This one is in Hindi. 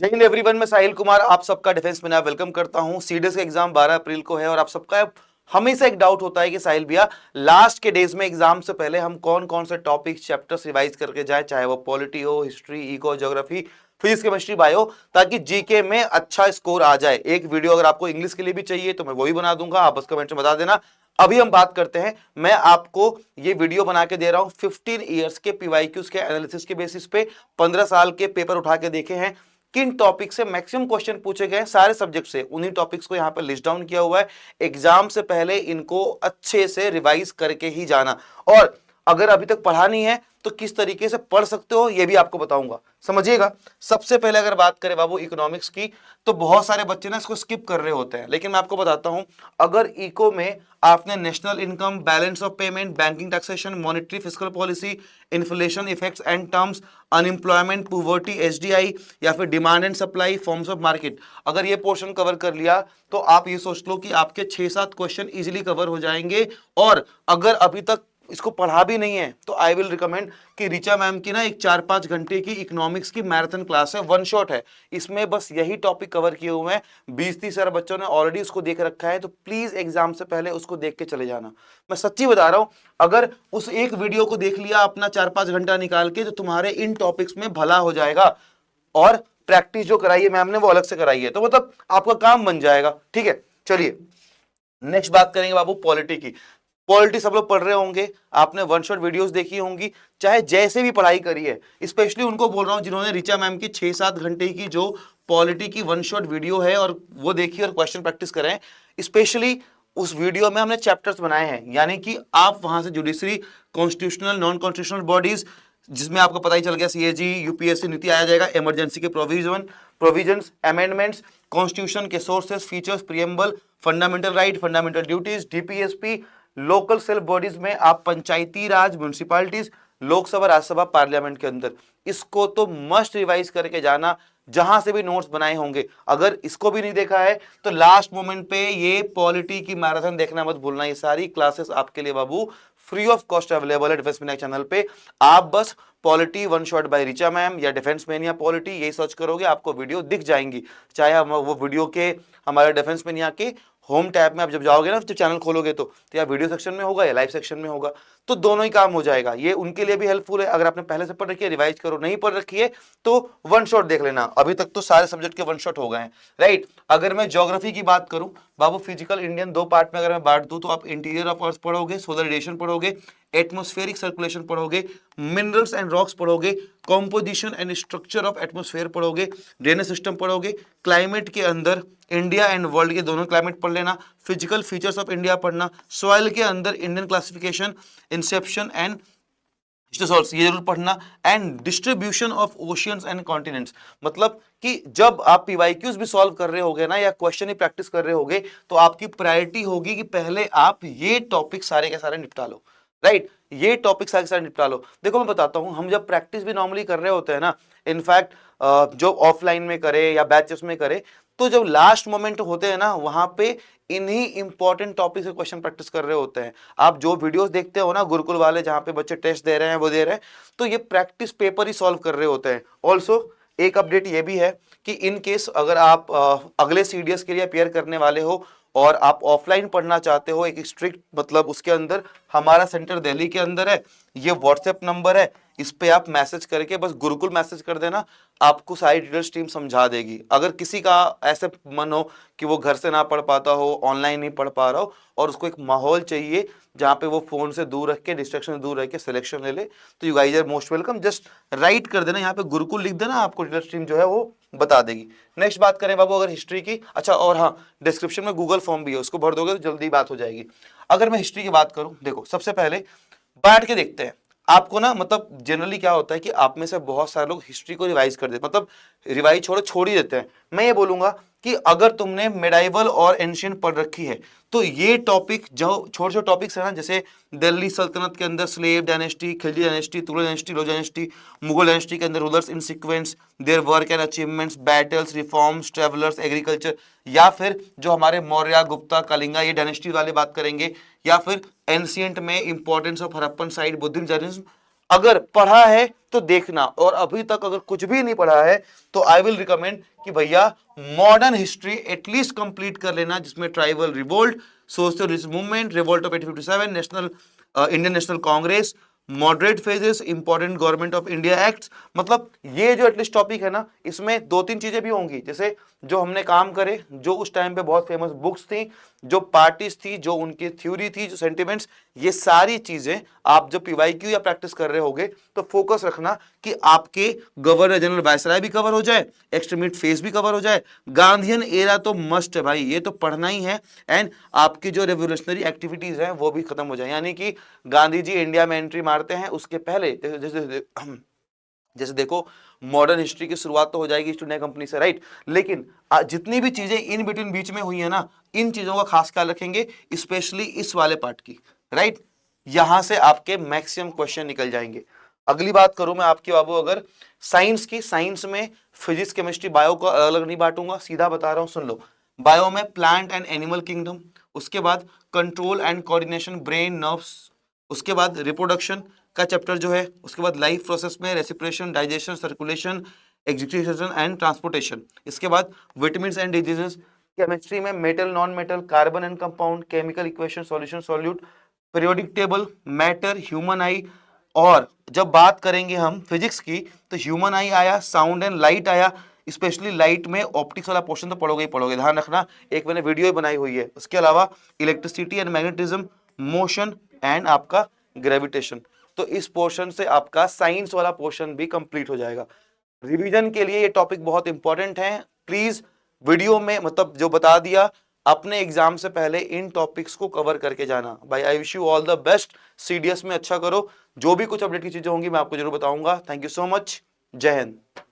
जय हिंद एवरीवन, मैं साहिल कुमार आप सबका डिफेंस में वेलकम करता हूं। सीडीएस का एग्जाम 12 अप्रैल को है और आप सबका हमेशा एक डाउट होता है कि साहिल भैया लास्ट के डेज में एग्जाम से पहले हम कौन कौन से टॉपिक्स चैप्टर्स रिवाइज करके जाए, चाहे वो पॉलिटी हो, history, eco, geography, physics, chemistry, bio, ताकि जीके में अच्छा स्कोर आ जाए। एक वीडियो अगर आपको इंग्लिश के लिए भी चाहिए तो मैं वो भी बना दूंगा, आप बस कमेंट में बता देना। अभी हम बात करते हैं, मैं आपको ये वीडियो बना के दे रहा हूं 15 इयर्स के पीवाईक्यूज के एनालिसिस के बेसिस पे। 15 साल के पेपर उठा के देखे हैं, किन टॉपिक से मैक्सिमम क्वेश्चन पूछे गए सारे सब्जेक्ट से, उन्हीं टॉपिक्स को यहां पर लिस्ट डाउन किया हुआ है। एग्जाम से पहले इनको अच्छे से रिवाइज करके ही जाना, और अगर अभी तक पढ़ा नहीं है तो किस तरीके से पढ़ सकते हो ये भी आपको बताऊंगा, समझिएगा। सबसे पहले अगर बात करें बाबू इकोनॉमिक्स की, तो बहुत सारे बच्चे ना इसको स्किप कर रहे होते हैं, लेकिन मैं आपको बताता हूं, अगर इको में आपने national income, balance of payment, banking, taxation, monetary fiscal policy, inflation effects and terms, unemployment, poverty, SDI, या फिर demand and supply, forms of market, अगर ये पोर्शन कवर कर लिया तो आप ये सोच लो कि आपके 6-7 क्वेश्चन इजीली कवर हो जाएंगे। और अगर अभी तक इसको पढ़ा भी नहीं है तो आई विल रिकमेंड कि ऋचा मैम की ना एक 4-5 घंटे की इकोनॉमिक्स की मैराथन क्लास है, वन शॉट है, इसमें बस यही टॉपिक कवर किए हुए हैं। 20-30 सारे बच्चों ने ऑलरेडी उसको देख रखा है, तो प्लीज एग्जाम से पहले उसको देख के चले जाना। मैं सच्ची बता रहा हूं, अगर उस एक वीडियो को देख लिया अपना 4-5 घंटा निकाल के, तो तुम्हारे इन टॉपिक्स में भला हो जाएगा। और प्रैक्टिस जो कराई है मैम ने वो अलग से कराई है, तो मतलब आपका काम बन जाएगा। ठीक है, चलिए नेक्स्ट बात करेंगे बाबू पॉलिटी की। पॉलिटी सब लोग पढ़ रहे होंगे, आपने वन शॉट वीडियोस देखी होंगी, चाहे जैसे भी पढ़ाई करी है। स्पेशली उनको बोल रहा हूं जिन्होंने ऋचा मैम की 6-7 घंटे की जो पॉलिटी की वन शॉट वीडियो है और वो देखी और क्वेश्चन प्रैक्टिस करें। स्पेशली उस वीडियो में हमने चैप्टर्स बनाए हैं, यानी कि आप वहां से judiciary, constitutional, non constitutional bodies, जिसमें आपको पता ही चल गया सीएजी, यूपीएससी, नीति आ जाएगा, इमरजेंसी के प्रोविजंस, अमेंडमेंट्स, कॉन्स्टिट्यूशन के sources, features, preamble, fundamental right, fundamental duties, DPSP, local self bodies में आप पंचायती राज, म्यूनिसिपालिटीज, लोकसभा, राज्यसभा, पार्लियामेंट के अंदर, इसको तो मस्ट रिवाइज करके जाना, जहां से भी नोट्स बनाए होंगे। अगर इसको भी नहीं देखा है तो लास्ट मोमेंट पे ये पॉलिटी की मैराथन देखना मत भूलना। ये सारी क्लासेस आपके लिए बाबू फ्री ऑफ कॉस्ट अवेलेबल है डिफेंस मैनिया चैनल पे। आप बस polity one shot bye Richa ma'am या डिफेंस मैनिया पॉलिटी यही सर्च करोगे, आपको वीडियो दिख जाएंगी। चाहे हम वो वीडियो के हमारे डिफेंस मैनिया के होम टैब में आप जब जाओगे ना, जब चैनल खोलोगे तो या वीडियो सेक्शन में होगा या लाइव सेक्शन में होगा, तो दोनों ही काम हो जाएगा। ये उनके लिए भी हेल्पफुल है, अगर आपने पहले से पढ़ रखी है रिवाइज करो, नहीं पढ़ रखी है तो वन शॉट देख लेना। अभी तक तो सारे सब्जेक्ट के वन शॉट हो गए हैं, राइट। अगर मैं ज्योग्राफी की बात करूं बाबू, फिजिकल इंडियन 2 पार्ट में अगर मैं बांट दूं, तो आप इंटीरियर ऑफ अर्थ पढ़ोगे, सोलर रेडिएशन पढ़ोगे, एटमॉस्फेरिक सर्कुलेशन पढ़ोगे, मिनरल्स एंड रॉक्स पढ़ोगे, composition and structure of atmosphere पढ़ोगे, ड्रेनेज सिस्टम पढ़ोगे, क्लाइमेट के अंदर इंडिया एंड वर्ल्ड के दोनों क्लाइमेट पढ़ लेना, फिजिकल फीचर्स ऑफ इंडिया पढ़ना, सॉइल के अंदर इंडियन क्लासिफिकेशन, इंसेप्शन एंड ये जरूर पढ़ना, and distribution of oceans and continents. मतलब कि जब आप पीवाईक्यूज भी सॉल्व कर रहे होगे ना, या क्वेश्चन ही प्रैक्टिस कर रहे होगे, तो आपकी प्रायोरिटी होगी कि पहले आप ये टॉपिक सारे के सारे निपटा लो, राइट। ये टॉपिक सारे के सारे निपटा लो। देखो मैं बताता हूं, हम जब प्रैक्टिस भी नॉर्मली कर रहे होते हैं ना, इनफैक्ट जो ऑफलाइन में करे या बैचेस में करे, तो जब लास्ट मोमेंट होते हैं ना, वहां पे इन्हीं इंपॉर्टेंट टॉपिक से क्वेश्चन प्रैक्टिस कर रहे होते हैं। आप जो वीडियोस देखते हो ना गुरुकुल वाले, जहां पे बच्चे टेस्ट दे रहे हैं, वो दे रहे हैं, तो ये प्रैक्टिस पेपर ही सॉल्व कर रहे होते हैं। ऑल्सो एक अपडेट ये भी है कि इन केस अगर आप अगले सीडीएस के लिए अपेयर करने वाले हो और आप ऑफलाइन पढ़ना चाहते हो, एक स्ट्रिक्ट मतलब उसके अंदर, हमारा सेंटर दिल्ली के अंदर है, ये व्हाट्सएप नंबर है, इस पे आप मैसेज करके बस गुरुकुल मैसेज कर देना, आपको सारी डिटेल्स टीम समझा देगी। अगर किसी का ऐसे मन हो कि वो घर से ना पढ़ पाता हो, ऑनलाइन नहीं पढ़ पा रहा हो, और उसको एक माहौल चाहिए जहाँ पे वो फोन से दूर रख के, डिस्ट्रैक्शन से दूर रह के सिलेक्शन ले ले, तो you guys are most welcome. Just write कर देना, यहाँ पे गुरुकुल लिख देना, आपको डिटेल्स टीम जो है वो बता देगी। नेक्स्ट बात करें बाबू अगर हिस्ट्री की, अच्छा और हाँ, डिस्क्रिप्शन में गूगल फॉर्म भी है, उसको भर दोगे तो जल्दी बात हो जाएगी। अगर मैं हिस्ट्री की बात करूं, देखो सबसे पहले बैठ के देखते हैं आपको ना, मतलब जनरली क्या होता है कि आप में से बहुत सारे लोग हिस्ट्री को रिवाइज कर देते, मतलब रिवाइज छोड़ ही देते हैं। मैं ये बोलूंगा कि अगर तुमने मेडाइवल और एंशियंट पढ़ रखी है, तो ये टॉपिक जो छोटे छोटे टॉपिक्स है ना, जैसे दिल्ली सल्तनत के अंदर slave dynasty, Khilji dynasty, Tughlaq dynasty, लो डायनेस्टी, मुगल डायनेस्टी के अंदर rulers in sequence, their work and achievements, battles, reforms, travellers, agriculture, या फिर जो हमारे मौर्य, गुप्ता, कलिंगा, ये डायनेस्टी वाले बात करेंगे, या फिर एंशियंट में importance of Harappan site, Buddhism, Jainism, अगर पढ़ा है तो देखना, और अभी तक अगर कुछ भी नहीं पढ़ा है तो आई विल रिकमेंड कि भैया मॉडर्न हिस्ट्री एटलीस्ट कंप्लीट कर लेना, जिसमें tribal revolt, socialist movement, revolt of 1857, national Indian national Congress, moderate phases, important government of India acts. मतलब ये जो एटलीस्ट टॉपिक है ना, इसमें दो तीन चीजें भी होंगी, जैसे जो हमने काम करे, जो उस टाइम पे बहुत फेमस बुक्स थी, जो पार्टीज थी, जो उनकी थ्योरी थी, जो सेंटिमेंट्स, ये सारी चीजें आप जब पीवाईक्यू या प्रैक्टिस कर रहे होगे तो फोकस रखना कि आपके गवर्नर जनरल वायसराय भी कवर हो जाए, एक्सट्रीमिट फेज भी कवर हो जाए, गांधीयन एरा तो मस्ट है भाई, ये तो पढ़ना ही है, एंड आपकी जो रेवोल्यूशनरी एक्टिविटीज हैं वो भी खत्म हो जाए। यानी कि गांधी जी इंडिया में एंट्री मारते हैं, उसके पहले जैसे देखो मॉडर्न हिस्ट्री की शुरुआत तो हो जाएगी ईस्ट इंडिया कंपनी से, राइट, लेकिन जितनी भी चीजें इन बिटवीन बीच में हुई है ना, इन चीजों का खास ख्याल रखेंगे, स्पेशली इस वाले पार्ट की, राइट, यहां से आपके मैक्सिमम क्वेश्चन निकल जाएंगे। अगली बात करूं मैं आपकी बाबू अगर साइंस की, साइंस में फिजिक्स केमिस्ट्री बायो को अलग अलग नहीं बांटूंगा, सीधा बता रहा हूं, सुन लो। बायो में प्लांट एंड एनिमल किंगडम, उसके बाद control and coordination brain nerves, उसके बाद रिप्रोडक्शन का चैप्टर जो है, उसके बाद लाइफ प्रोसेस में respiration, digestion, circulation, execution and transportation, इसके बाद विटामिन्स एंड डिजीजेस, केमिस्ट्री में metal non metal, carbon and compound, chemical equation, solution solute, periodic table, matter, human eye, और जब बात करेंगे हम फिजिक्स की तो ह्यूमन आई आया, साउंड एंड लाइट आया, स्पेशली लाइट में ऑप्टिक्स वाला पोर्शन तो पढ़ोगे ही पढ़ोगे, ध्यान रखना, एक मैंने वीडियो ही बनाई हुई है। उसके अलावा electricity and magnetism, motion and आपका ग्रेविटेशन। तो इस पोर्शन से आपका साइंस वाला पोर्शन भी कंप्लीट हो जाएगा। रिवीजन के लिए ये टॉपिक बहुत इंपॉर्टेंट है, प्लीज वीडियो में मतलब जो बता दिया, अपने एग्जाम से पहले इन टॉपिक्स को कवर करके जाना। भाई I wish you all the best, CDS में अच्छा करो, जो भी कुछ अपडेट की चीजें होंगी मैं आपको जरूर बताऊंगा। थैंक यू सो मच, जय हिंद।